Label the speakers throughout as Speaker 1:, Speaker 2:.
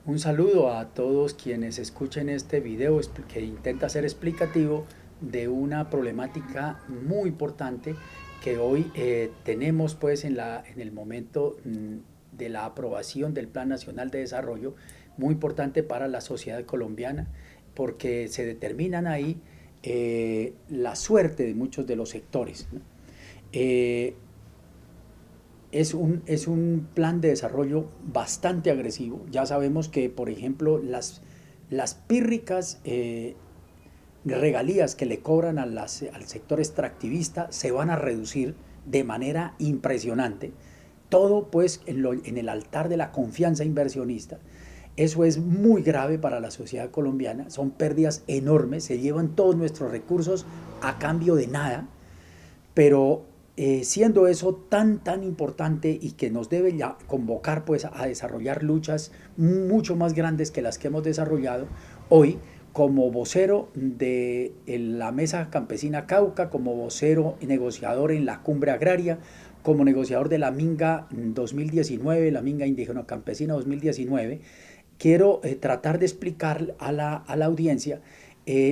Speaker 1: Un saludo a todos quienes escuchen este video que intenta ser explicativo de una problemática muy importante que hoy tenemos pues en el momento de la aprobación del Plan Nacional de Desarrollo, muy importante para la sociedad colombiana porque se determinan ahí la suerte de muchos de los sectores, ¿no? Eh, es un plan de desarrollo bastante agresivo. Ya sabemos que, por ejemplo, las pírricas regalías que le cobran al sector extractivista se van a reducir de manera impresionante. Todo pues en el altar de la confianza inversionista. Eso es muy grave para la sociedad colombiana, son pérdidas enormes, se llevan todos nuestros recursos a cambio de nada, pero siendo eso tan importante y que nos debe ya convocar pues a desarrollar luchas mucho más grandes que las que hemos desarrollado hoy, como vocero de la Mesa Campesina Cauca, como vocero y negociador en la Cumbre Agraria, como negociador de la Minga 2019, la Minga Indígena Campesina 2019, quiero tratar de explicar a la audiencia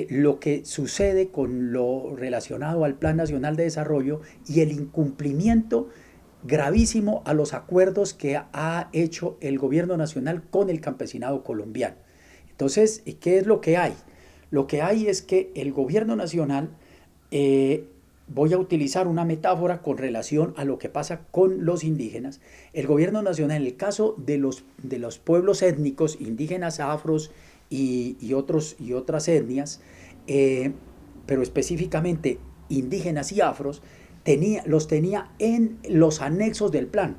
Speaker 1: lo que sucede con lo relacionado al Plan Nacional de Desarrollo y el incumplimiento gravísimo a los acuerdos que ha hecho el gobierno nacional con el campesinado colombiano. Entonces, ¿qué es lo que hay? Lo que hay es que el gobierno nacional, voy a utilizar una metáfora con relación a lo que pasa con los indígenas. El gobierno nacional, en el caso de los pueblos étnicos, indígenas, afros y otras etnias, pero específicamente indígenas y afros, los tenía en los anexos del plan.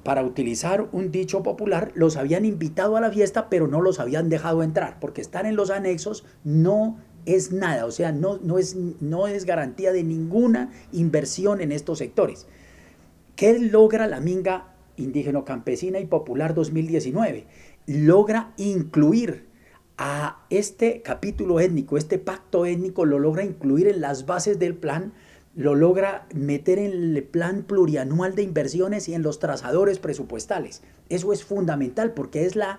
Speaker 1: Para utilizar un dicho popular, los habían invitado a la fiesta, pero no los habían dejado entrar, porque estar en los anexos no es nada, o sea, no es garantía de ninguna inversión en estos sectores. ¿Qué logra la Minga Indígena Campesina y Popular 2019? Logra incluir a este capítulo étnico, este pacto étnico, lo logra incluir en las bases del plan, lo logra meter en el plan plurianual de inversiones y en los trazadores presupuestales. Eso es fundamental porque es la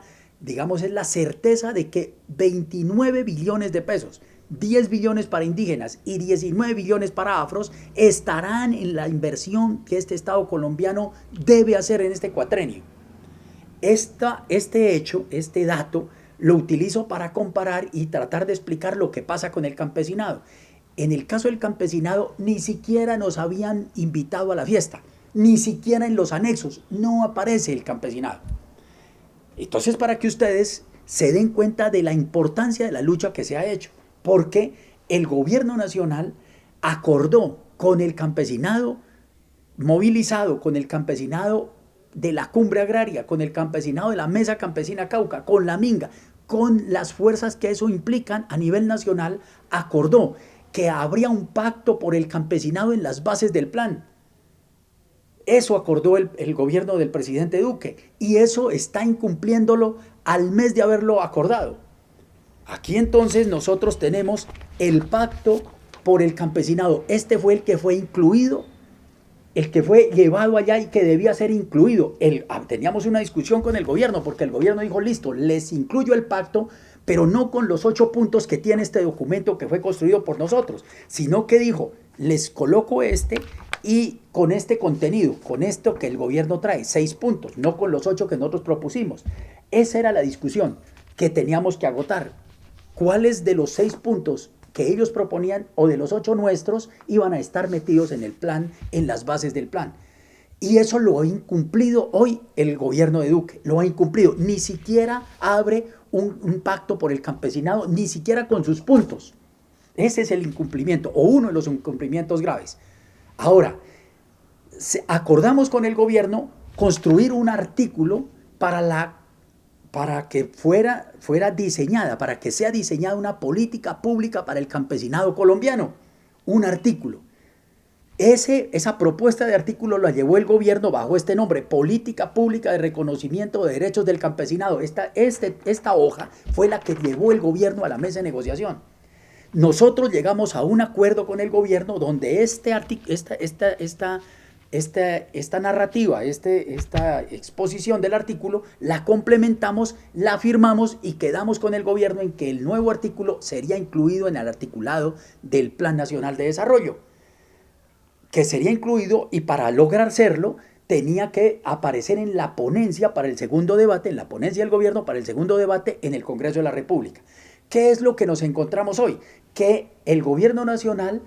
Speaker 1: certeza de que 29 billones de pesos, 10 billones para indígenas y 19 billones para afros estarán en la inversión que este Estado colombiano debe hacer en este cuatrenio. Este dato, lo utilizo para comparar y tratar de explicar lo que pasa con el campesinado. En el caso del campesinado, ni siquiera nos habían invitado a la fiesta, ni siquiera en los anexos, no aparece el campesinado. Entonces, para que ustedes se den cuenta de la importancia de la lucha que se ha hecho, porque el gobierno nacional acordó con el campesinado movilizado, con el campesinado de la Cumbre Agraria, con el campesinado de la Mesa Campesina Cauca, con la Minga, con las fuerzas que eso implican a nivel nacional, acordó que habría un pacto por el campesinado en las bases del plan. Eso acordó el gobierno del presidente Duque y eso está incumpliéndolo al mes de haberlo acordado. Aquí entonces nosotros tenemos el pacto por el campesinado. Este fue el que fue incluido, el que fue llevado allá y que debía ser incluido. Teníamos una discusión con el gobierno porque el gobierno dijo, listo, les incluyo el pacto, pero no con los 8 puntos que tiene este documento que fue construido por nosotros, sino que dijo, les coloco y con este contenido, con esto que el gobierno trae, 6 puntos, no con los 8 que nosotros propusimos. Esa era la discusión que teníamos que agotar. ¿Cuáles de los 6 puntos que ellos proponían o de los 8 nuestros iban a estar metidos en el plan, en las bases del plan? Y eso lo ha incumplido hoy el gobierno de Duque, lo ha incumplido. Ni siquiera abre un pacto por el campesinado, ni siquiera con sus puntos. Ese es el incumplimiento, o uno de los incumplimientos graves. Ahora, acordamos con el gobierno construir un artículo para que fuera diseñada, para que sea diseñada una política pública para el campesinado colombiano. Un artículo. Esa propuesta de artículo la llevó el gobierno bajo este nombre, Política Pública de Reconocimiento de Derechos del Campesinado. Esta hoja fue la que llevó el gobierno a la mesa de negociación. Nosotros llegamos a un acuerdo con el gobierno donde esta esta narrativa, esta exposición del artículo, la complementamos, la firmamos y quedamos con el gobierno en que el nuevo artículo sería incluido en el articulado del Plan Nacional de Desarrollo, que sería incluido, y para lograr serlo tenía que aparecer en la ponencia para el segundo debate, en la ponencia del gobierno para el segundo debate en el Congreso de la República. ¿Qué es lo que nos encontramos hoy? Que el gobierno nacional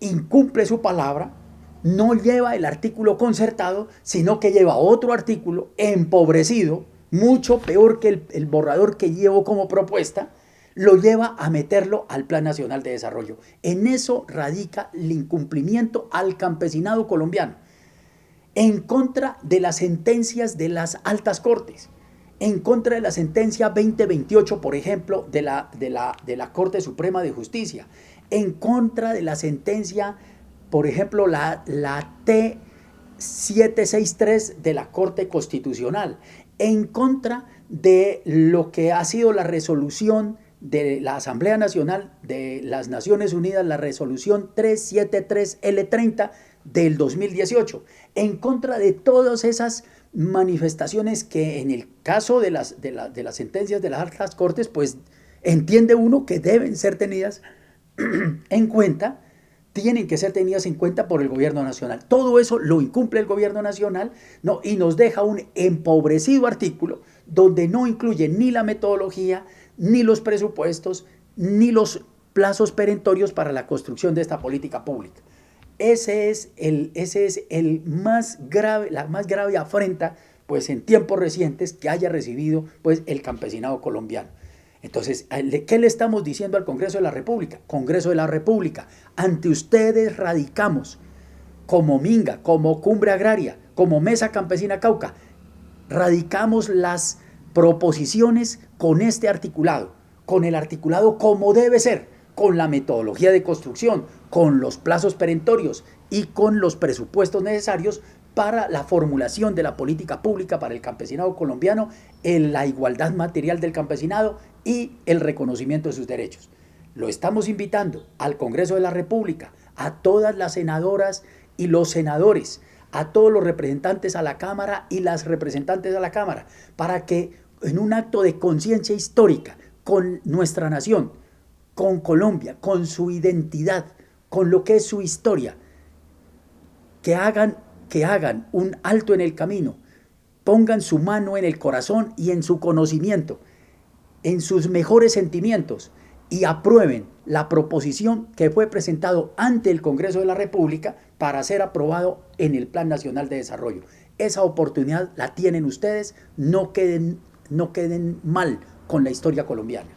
Speaker 1: incumple su palabra, no lleva el artículo concertado, sino que lleva otro artículo empobrecido, mucho peor que el borrador que llevo como propuesta, lo lleva a meterlo al Plan Nacional de Desarrollo. En eso radica el incumplimiento al campesinado colombiano, en contra de las sentencias de las altas cortes, en contra de la sentencia 2028, por ejemplo, de la Corte Suprema de Justicia, en contra de la sentencia, por ejemplo, la T763 de la Corte Constitucional, en contra de lo que ha sido la resolución de la Asamblea Nacional de las Naciones Unidas, la resolución 373L30 del 2018, en contra de todas esas manifestaciones que en el caso de las sentencias de las altas cortes, pues entiende uno que deben ser tenidas en cuenta, tienen que ser tenidas en cuenta por el gobierno nacional. Todo eso lo incumple el gobierno nacional, ¿no? Y nos deja un empobrecido artículo donde no incluye ni la metodología, ni los presupuestos, ni los plazos perentorios para la construcción de esta política pública. Ese es el más grave, la más grave afrenta, pues en tiempos recientes, que haya recibido pues el campesinado colombiano. Entonces, ¿qué le estamos diciendo al Congreso de la República? Congreso de la República, ante ustedes radicamos, como Minga, como Cumbre Agraria, como Mesa Campesina Cauca, radicamos las proposiciones con este articulado, con el articulado como debe ser, con la metodología de construcción, con los plazos perentorios y con los presupuestos necesarios para la formulación de la política pública para el campesinado colombiano, en la igualdad material del campesinado y el reconocimiento de sus derechos. Lo estamos invitando al Congreso de la República, a todas las senadoras y los senadores, a todos los representantes a la Cámara y las representantes a la Cámara, para que en un acto de conciencia histórica con nuestra nación, con Colombia, con su identidad, con lo que es su historia, que hagan un alto en el camino, pongan su mano en el corazón y en su conocimiento, en sus mejores sentimientos, y aprueben la proposición que fue presentado ante el Congreso de la República para ser aprobado en el Plan Nacional de Desarrollo. Esa oportunidad la tienen ustedes, no queden mal con la historia colombiana.